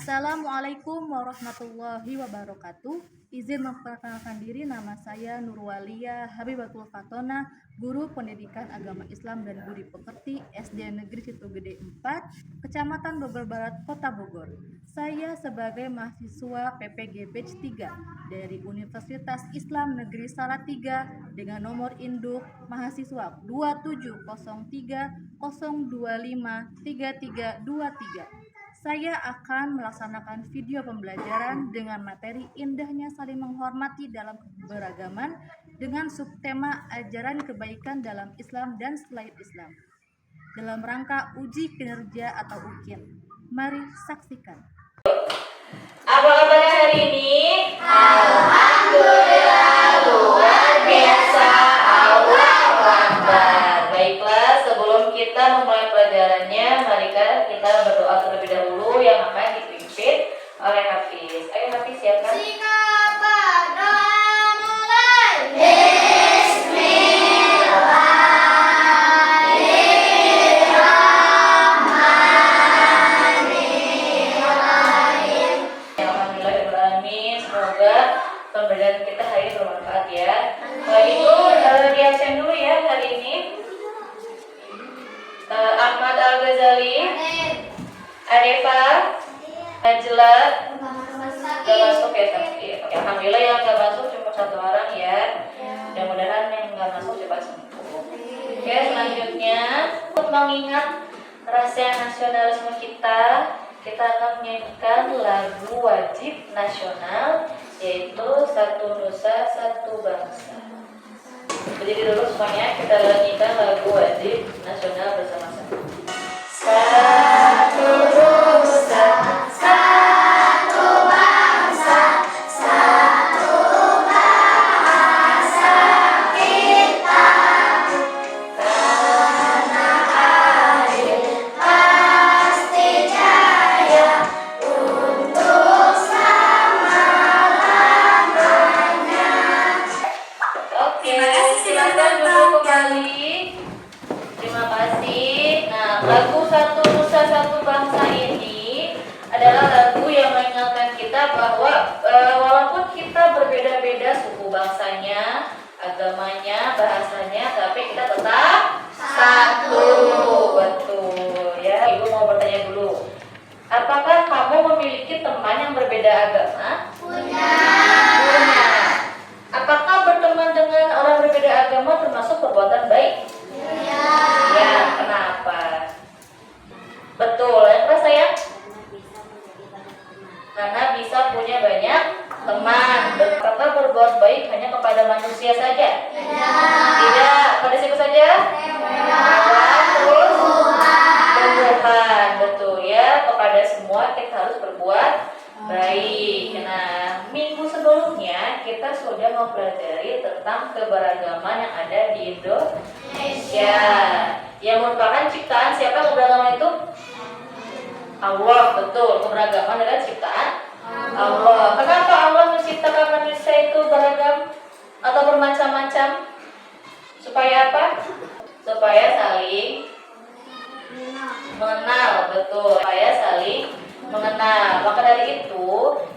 Assalamualaikum warahmatullahi wabarakatuh. Izin memperkenalkan diri, nama saya Nurwalia Habibatul Fatona, Guru Pendidikan Agama Islam dan Budi Pekerti SD Negeri Situgede 4, Kecamatan Bogor Barat, Kota Bogor. Saya sebagai mahasiswa PPG Batch 3 dari Universitas Islam Negeri Salatiga dengan nomor induk mahasiswa 270302533323. Saya akan melaksanakan video pembelajaran dengan materi indahnya saling menghormati dalam keberagaman dengan subtema ajaran kebaikan dalam Islam dan selain Islam dalam rangka uji kinerja atau UKIN. Mari saksikan. Apa kabarnya hari ini? Alhamdulillah, luar biasa. Allahu Akbar. Baiklah, sebelum kita memulai pelajarannya, mari kita berdoa terlebih dahulu yang akan dipimpin oleh Hafiz. Ayo Hafiz, siapkan. Pembelajaran kita hari ini bermanfaat ya. Kalau itu di absen dulu ya hari ini. Ahmad Al-Ghazali, Arefa, Najla, gak masuk ya tapi. Alhamdulillah yang gak masuk cuma satu orang ya. Mudah-mudahan yang gak masuk cepat sembuh. Oke, selanjutnya untuk mengingat rahasia nasionalisme kita akan menyanyikan lagu wajib nasional, yaitu Satu Nusa Satu Bangsa. Berdiri dulu semuanya, kita nyanyikan lagu wajib nasional bersama-sama. Satu Nusa Satu Bangsa, satu bahasa kita, tanah air pasti jaya untuk selama-lamanya. Oke, silakan duduk kembali. Terima kasih. Nah, lagu Satu Nusa Satu Bangsa ini adalah lagu yang mengingatkan kita bahwa walaupun kita berbeda-beda suku bangsanya, agamanya, bahasanya, tapi kita tetap satu. Betul ya. Ibu mau bertanya dulu. Apakah kamu memiliki teman yang berbeda agama? Punya. Apakah berteman dengan orang berbeda agama termasuk perbuatan baik? Ya, kenapa? Betul, kenapa sayang? Karena bisa punya banyak teman. Apakah berbuat baik hanya kepada manusia saja? Tidak. Pada siapa saja? Terus Tuhan. Betul ya, kepada semua kita harus berbuat baik. Nah, minggu sebelumnya kita sudah mempelajari tentang keberagaman yang ada di Indonesia, yang merupakan ciptaan siapa keberagaman itu? Allah. Betul, keberagaman adalah ciptaan Allah. Kenapa Allah menciptakan manusia itu beragam atau bermacam-macam? Supaya apa? Supaya saling mengenal. Betul, supaya saling mengenal. Maka dari itu,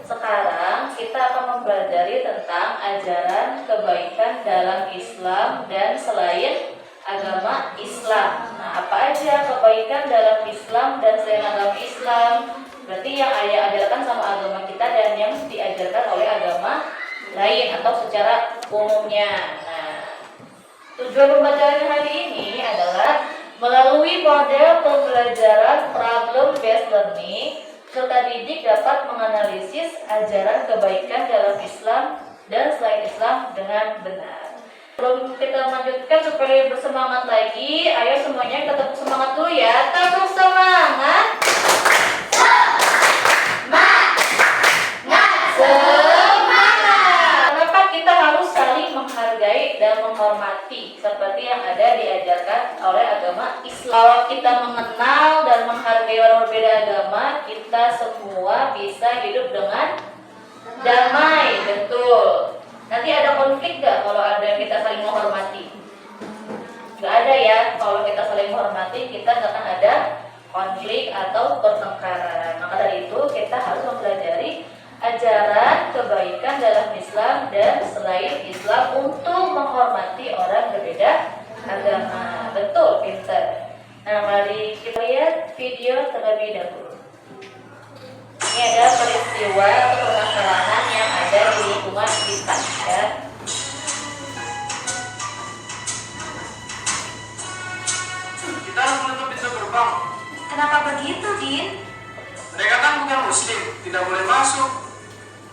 sekarang kita akan mempelajari tentang ajaran kebaikan dalam Islam dan selain agama Islam. Nah, apa aja kebaikan dalam Islam dan selain agama Islam? Berarti yang ayah ajarkan sama agama kita dan yang diajarkan oleh agama lain atau secara umumnya. Nah, tujuan pembelajaran hari ini adalah melalui model pembelajaran problem based learning, peserta didik dapat menganalisis ajaran kebaikan dalam Islam dan selain Islam dengan benar. Sebelum kita lanjutkan supaya bersemangat lagi, ayo semuanya kita tepuk semangat dulu ya. Tepuk semangat. Semangat. Kenapa kita harus saling menghargai dan menghormati seperti yang ada diajarkan oleh agama Islam? Kalau kita mengenal dan menghargai orang berbeda agama, kita semua bisa hidup dengan damai. Betul. Nanti ada konflik gak kalau ada kita saling menghormati? Gak ada ya. Kalau kita saling menghormati, kita gak akan ada konflik atau pertengkaran. Maka dari itu kita harus mempelajari ajaran kebaikan dalam Islam dan selain Islam untuk menghormati orang berbeda agama. Betul, pintar. Nah, mari kita lihat video terlebih dahulu. Ini ada peristiwa atau permasalahan yang ada di lingkungan kita, ya. Kita harus menutup pintu gerbang. Kenapa begitu, Din? Mereka kan bukan muslim, tidak boleh masuk.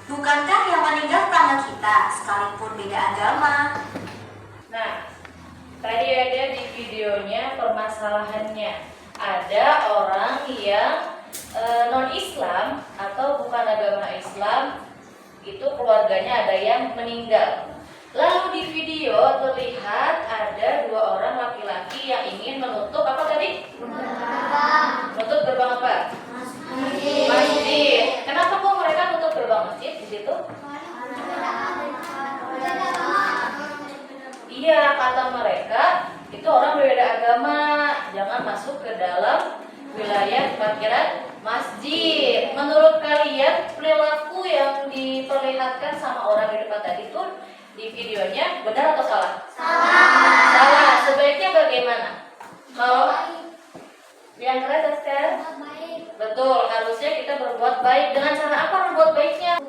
Bukankah yang meninggal tetangga kita, sekalipun beda agama? Nah, tadi ada di videonya permasalahannya. Ada orang yang non-Islam atau bukan agama Islam, itu keluarganya ada yang meninggal. Lalu di video terlihat ada dua orang laki-laki yang ingin menutup apa tadi? Menutup gerbang apa? Masjid. Kenapa kok mereka nutup gerbang masjid di situ? Iya, kata mereka itu orang berbeda agama, jangan masuk ke dalam wilayah parkiran masjid. Menurut kalian perilaku yang diperlihatkan sama orang di depan tadi itu di videonya benar atau salah? Salah. Sebaiknya bagaimana? Kalau yang keras sekarang? Betul, harusnya kita berbuat baik. Dengan cara apa berbuat baiknya?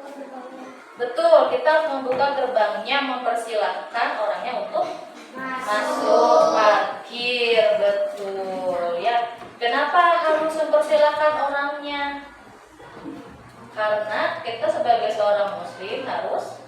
Betul, kita harus membuka gerbangnya, mempersilahkan orangnya untuk masuk parkir. Betul, ya. Kenapa harus mempersilahkan orangnya? Karena kita sebagai seorang muslim harus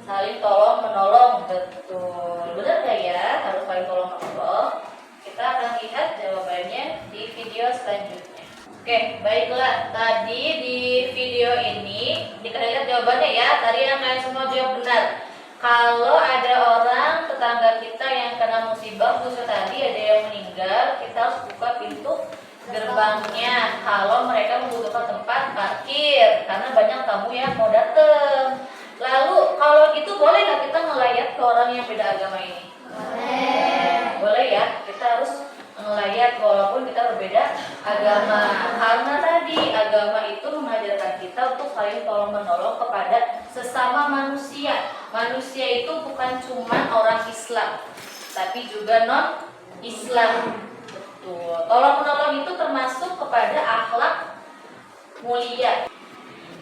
saling tolong menolong. Betul, benar gak ya? Harus saling tolong menolong. Kita akan lihat jawabannya di video selanjutnya. Oke, baiklah. Tadi di video ini kita lihat jawabannya ya. Tadi yang kalian semua jawab benar. Kalau ada orang tetangga kita yang kena musibah khusus tadi, ada yang meninggal, kita harus buka pintu gerbangnya. Kalau mereka membutuhkan tempat parkir, karena banyak tamu yang mau datang. Lalu kalau gitu boleh nggak kita ngelayat ke orang yang beda agama ini? Boleh ya. Kita harus ngelayat walaupun kita berbeda agama. Karena tadi agama itu mengajarkan kita untuk saling tolong menolong kepada sesama manusia. Manusia itu bukan cuma orang Islam, tapi juga non Islam. Betul. Tolong menolong itu termasuk kepada akhlak mulia.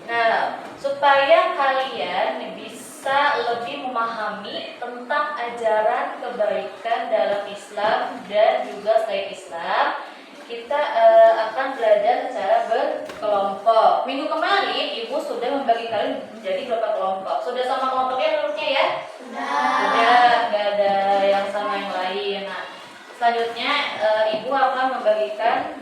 Nah, supaya kalian bisa lebih memahami tentang ajaran kebaikan dalam Islam dan juga selain Islam, kita akan belajar secara berkelompok. Minggu kemarin Ibu sudah membagi kalian menjadi berapa kelompok? Sudah sama kelompoknya menurutnya ya? Sudah, nggak ada yang sama yang lain. Nah, selanjutnya Ibu akan membagikan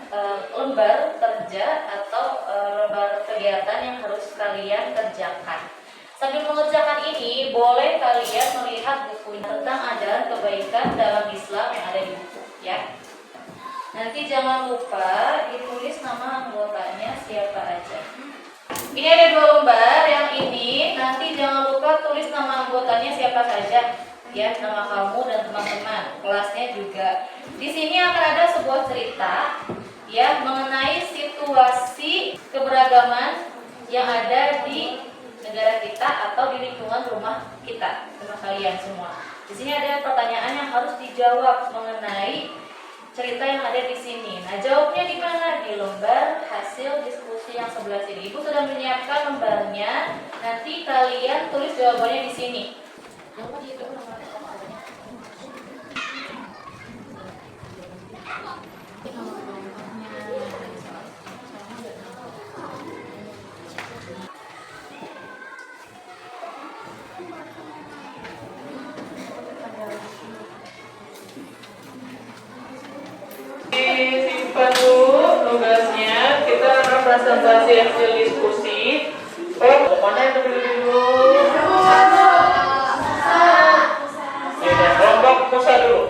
lembar kerja atau lembar kegiatan yang harus kalian kerjakan. Sambil mengerjakan ini, boleh kalian melihat buku tentang ajaran kebaikan dalam Islam yang ada di buku, ya. Nanti jangan lupa ditulis nama anggotanya siapa aja. Ini ada dua lembar, yang ini nanti jangan lupa tulis nama anggotanya siapa saja, ya, nama kamu dan teman-teman, kelasnya juga. Di sini akan ada sebuah cerita, ya, mengenai situasi keberagaman yang ada di negara kita atau di lingkungan rumah kita, rumah kalian semua. Di sini ada pertanyaan yang harus dijawab mengenai cerita yang ada di sini. Nah, jawabnya di mana? Di lembar hasil diskusi yang sebelah sini. Ibu sudah menyiapkan lembarnya. Nanti kalian tulis jawabannya di sini. Simpan dulu tugasnya. Kita akan presentasi hasil diskusi. Mana yang dulu? Ya, kelompok Musa dulu.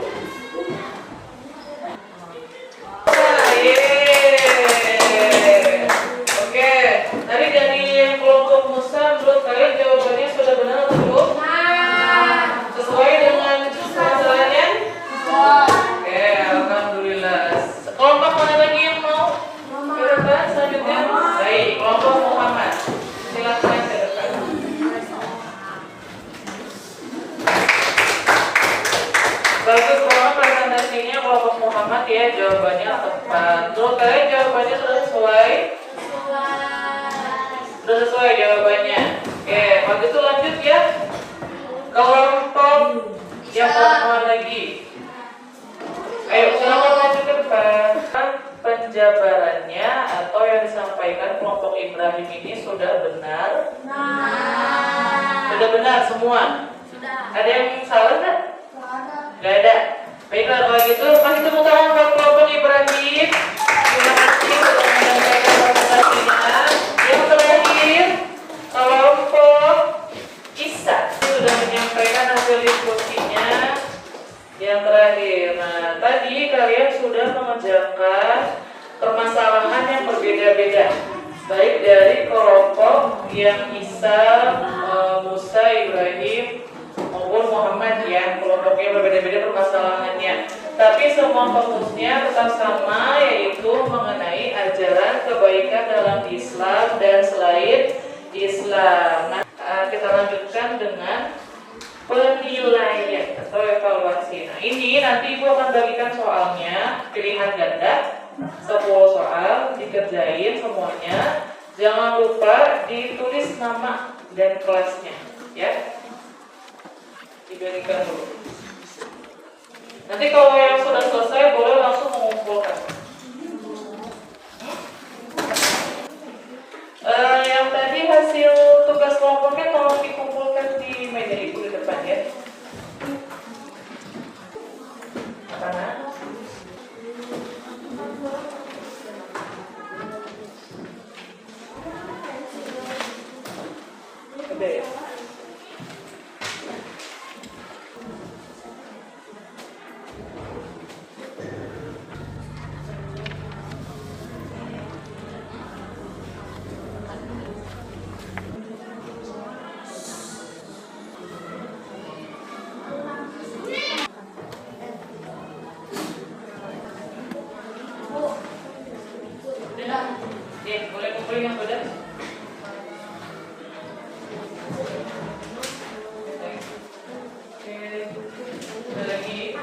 Oke, tadi dari kelompok Musa, menurut kalian jawabannya sudah benar atau belum? Sesuai dengan permasalahannya? Oke, alhamdulillah. Kelompok Muhammad ya, jawabannya tepat. Tuh kalian jawabannya sudah sesuai? Sudah sesuai jawabannya. Oke, waktu itu lanjut ya. Kelompok yang pertama lagi. Ayo, silakan lanjut ke depan. Penjabarannya atau yang disampaikan kelompok Ibrahim ini sudah benar? Sudah benar semua? Ada yang salah nggak? Nggak ada. Baiklah kalau gitu, kasih tepuk tangan buat kelompok Ibrahim. Terima kasih sudah menyampaikan presentasinya. Yang terakhir, kelompok Isa sudah menyampaikan hasil diskusinya. Yang terakhir, nah tadi kalian sudah mengerjakan permasalahan yang berbeda-beda, baik dari kelompok yang Isa, Musa, Ibrahim maupun Muhammad ya, kelompoknya berbeda-beda permasalahannya. Tapi semua fokusnya tetap sama, yaitu mengenai ajaran kebaikan dalam Islam dan selain Islam. Nah, kita lanjutkan dengan penilaian atau evaluasi. Nah, ini nanti Ibu akan bagikan soalnya pilihan ganda 10 soal, dikerjain semuanya. Jangan lupa ditulis nama dan kelasnya ya. Diberikan dulu. Nanti kalau yang sudah selesai boleh langsung mengumpulkan. Yang tadi hasil tugas kelompoknya tolong dikumpulkan di meja Ibu di depan ya. Mana? Ada ya? Boleh kumpulin yang sudah? Oke, ada lagi.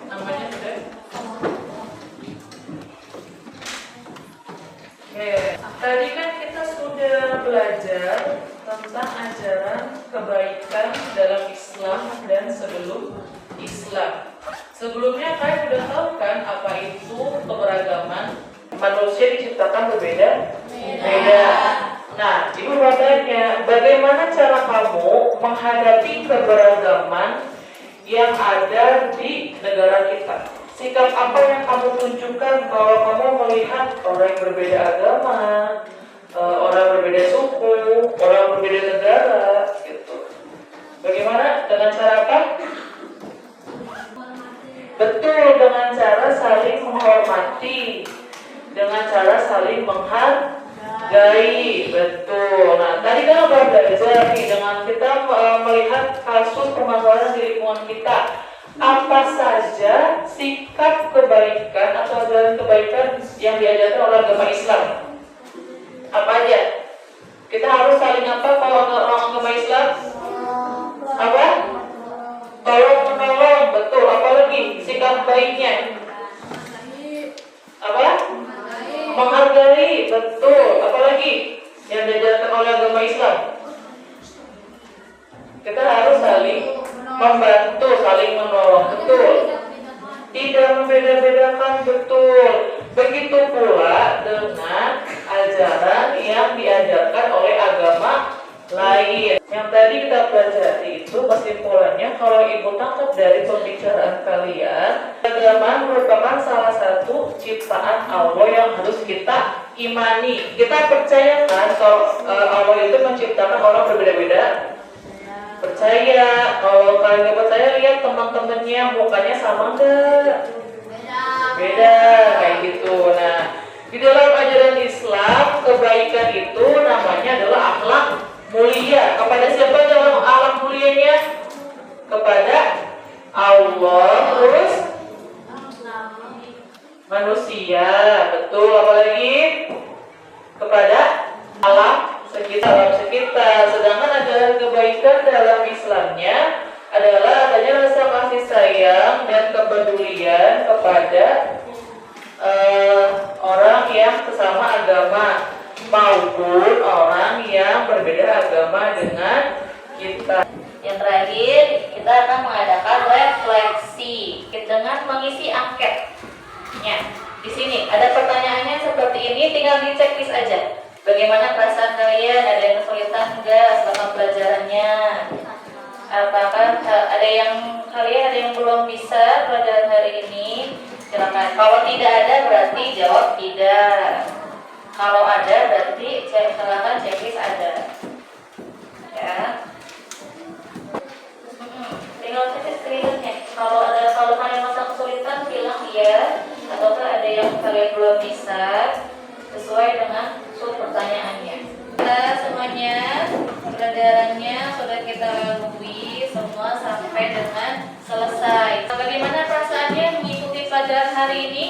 Namanya sudah? Oke, tadi kan kita sudah belajar tentang ajaran kebaikan dalam Islam dan sebelum Islam. Sebelumnya kalian sudah tahu kan apa itu keberagaman? Manusia diciptakan berbeda? Beda. Nah, Ibu bertanya, bagaimana cara kamu menghadapi keberagaman yang ada di negara kita? Sikap apa yang kamu tunjukkan kalau kamu melihat orang yang berbeda agama, orang berbeda suku, orang berbeda negara, gitu? Bagaimana? Dengan cara apa? Betul, dengan cara saling menghormati, dengan cara saling menghargai. Betul. Nah, tadi kan udah belajar nih dengan kita melihat kasus permasalahan di lingkungan kita. Apa saja sikap kebaikan atau ajaran kebaikan yang diajarkan oleh agama Islam? Apa aja? Kita harus saling apa kalau orang agama Islam? Apa? Tolong menolong, betul. Apalagi sikap baiknya? Apa? Menghargai, betul. Apalagi yang diajarkan oleh agama Islam? Kita harus saling membantu, saling menolong, betul. Tidak membeda-bedakan, betul. Begitu pula dengan ajaran yang diajarkan oleh agama lain. Yang tadi kita pelajari itu kesimpulannya, kalau Ibu tangkap dari pembicaraan kalian, agama merupakan salah satu ciptaan Allah yang harus kita imani. Kita percayakan kalau Allah itu menciptakan orang berbeda-beda? Percaya. Kalau kalian nggak percaya, lihat teman-temannya mukanya sama nggak? Beda, kayak gitu. Nah, di dalam ajaran Islam kebaikan itu namanya adalah akhlak mulia. Kepada siapa dalam akhlak mulianya? Kepada Allah, terus manusia, betul, apalagi kepada alam sekitar. Sedangkan ajaran kebaikan dalam Islamnya adalah adanya rasa kasih sayang dan kepedulian kepada orang yang sesama agama maupun orang yang berbeda agama dengan kita. Yang terakhir, kita akan mengadakan refleksi dengan mengisi anketnya. Di sini ada pertanyaannya seperti ini, tinggal dicek list aja. Bagaimana perasaan kalian? Ada yang kesulitan enggak selama pelajarannya? Apakah ada yang belum bisa pelajaran hari ini? Silakan. Kalau tidak ada berarti jawab tidak. Kalau ada berarti silakan checklist ada. Ya. Tinggal cek screenshotnya. Kalau kalian merasa kesulitan bilang iya, ataukah ada yang kalian belum bisa sesuai dengan sub pertanyaannya. Kita semuanya pelajarannya sudah kita lalui semua sampai dengan selesai. Bagaimana perasaannya mengikuti pelajaran hari ini?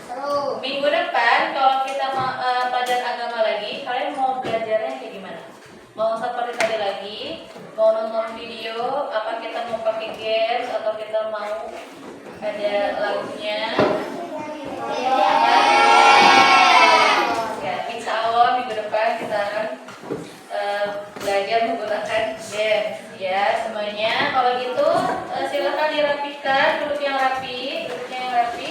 Seru. Minggu depan kalau kita pelajaran agama lagi, kalian mau belajarnya kayak gimana? Mau seperti tadi lagi? Mau nonton video? Apa kita mau pakai games atau kita mau ada lagunya? Ya, insya Allah minggu depan kita akan belajar menggunakan games ya semuanya. Kalau gitu silakan dirapikan, duduknya yang rapi,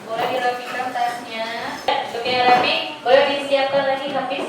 boleh dirapikan tasnya, duduknya yang rapi, boleh disiapkan lagi Hafiz.